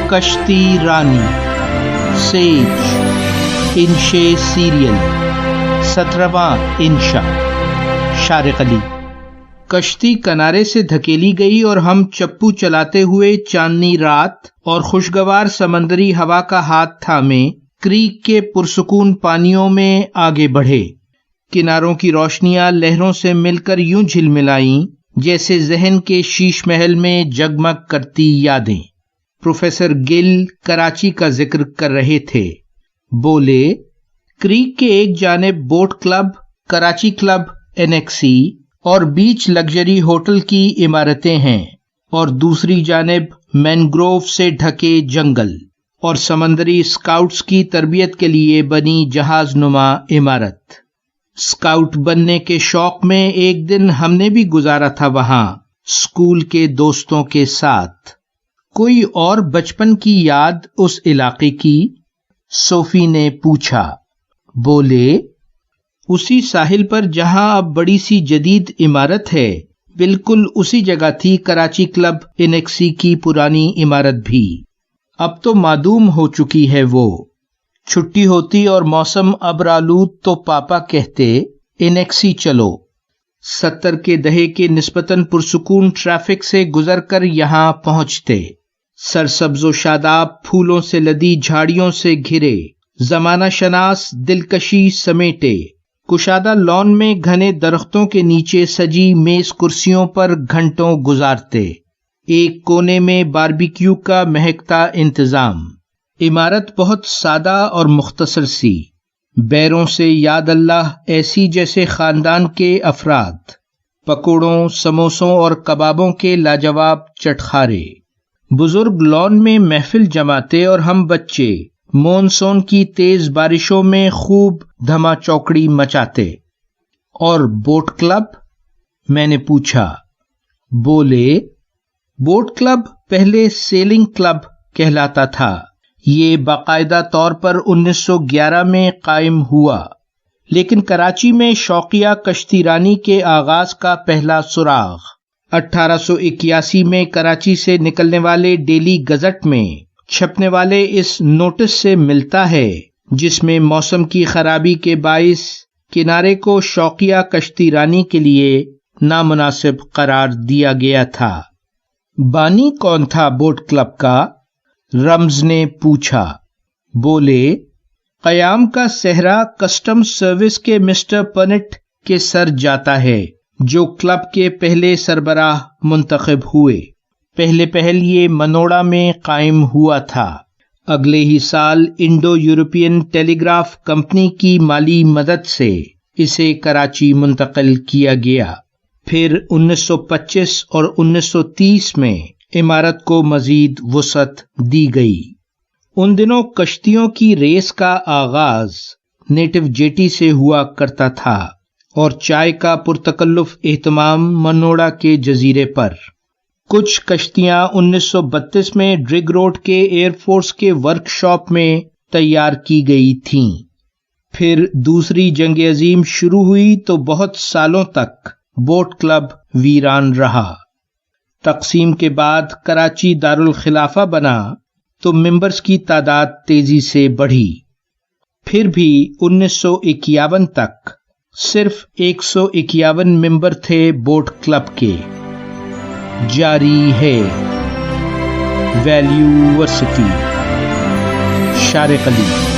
کشتی رانی، سیج، انشے سیریل، 17واں انشا۔ شارق علی۔ کشتی کنارے سے دھکیلی گئی اور ہم چپو چلاتے ہوئے چاندنی رات اور خوشگوار سمندری ہوا کا ہاتھ تھامے کریک کے پرسکون پانیوں میں آگے بڑھے۔ کناروں کی روشنیاں لہروں سے مل کر یوں جھلملائیں جیسے ذہن کے شیش محل میں جگمگ کرتی یادیں۔ پروفیسر گل کراچی کا ذکر کر رہے تھے۔ بولے، کریک کے ایک جانب boat club, Karachi club NXE اور بیچ لگژری ہوٹل کی عمارتیں ہیں، اور دوسری جانب مینگروو سے ڈھکے جنگل اور سمندری اسکاؤٹس کی تربیت کے لیے بنی جہاز نما عمارت۔ اسکاؤٹ بننے کے شوق میں ایک دن ہم نے بھی گزارا تھا وہاں، اسکول کے دوستوں کے ساتھ۔ کوئی اور بچپن کی یاد اس علاقے کی؟ صوفی نے پوچھا۔ بولے، اسی ساحل پر جہاں اب بڑی سی جدید عمارت ہے، بالکل اسی جگہ تھی کراچی کلب NXE کی پرانی عمارت بھی۔ اب تو معدوم ہو چکی ہے وہ۔ چھٹی ہوتی اور موسم ابرآلود تو پاپا کہتے NXE چلو۔ 70 کے دہے کے نسبتاً پرسکون ٹریفک سے گزر کر یہاں پہنچتے، سرسبز و شاداب پھولوں سے لدی جھاڑیوں سے گھرے، زمانہ شناس دلکشی سمیٹے، کشادہ لان میں گھنے درختوں کے نیچے سجی میز کرسیوں پر گھنٹوں گزارتے، ایک کونے میں باربیکیو کا مہکتا انتظام۔ عمارت بہت سادہ اور مختصر سی، بیروں سے یاد اللہ ایسی جیسے خاندان کے افراد، پکوڑوں، سموسوں اور کبابوں کے لاجواب چٹخارے۔ بزرگ لان میں محفل جماتے اور ہم بچے مونسون کی تیز بارشوں میں خوب دھما چوکڑی مچاتے۔ اور بوٹ کلب؟ میں نے پوچھا۔ بولے، بوٹ کلب پہلے سیلنگ کلب کہلاتا تھا۔ یہ باقاعدہ طور پر 1911 میں قائم ہوا، لیکن کراچی میں شوقیہ کشتی رانی کے آغاز کا پہلا سراغ 1881 میں کراچی سے نکلنے والے ڈیلی گزٹ میں چھپنے والے اس نوٹس سے ملتا ہے، جس میں موسم کی خرابی کے باعث کنارے کو شوقیہ کشتی رانی کے لیے نامناسب قرار دیا گیا تھا۔ بانی کون تھا بوٹ کلب کا؟ رمز نے پوچھا۔ بولے، قیام کا صحرا کسٹم سروس کے مسٹر پنٹ کے سر جاتا ہے، جو کلب کے پہلے سربراہ منتخب ہوئے۔ پہل یہ منوڑا میں قائم ہوا تھا۔ اگلے ہی سال انڈو یورپین ٹیلی گراف کمپنی کی مالی مدد سے اسے کراچی منتقل کیا گیا۔ پھر 1925 اور 1930 میں عمارت کو مزید وسعت دی گئی۔ ان دنوں کشتیوں کی ریس کا آغاز نیٹو جیٹی سے ہوا کرتا تھا اور چائے کا پرتکلف اہتمام منوڑا کے جزیرے پر۔ کچھ کشتیاں 1932 میں ڈرگ روڈ کے ایئر فورس کے ورک شاپ میں تیار کی گئی تھیں۔ پھر دوسری جنگ عظیم شروع ہوئی تو بہت سالوں تک بوٹ کلب ویران رہا۔ تقسیم کے بعد کراچی دارالخلافہ بنا تو ممبرز کی تعداد تیزی سے بڑھی۔ پھر بھی 1951 تک صرف 151 ممبر تھے بوٹ کلب کے۔ جاری ہے ویلیو ورسٹی۔ شارق علی۔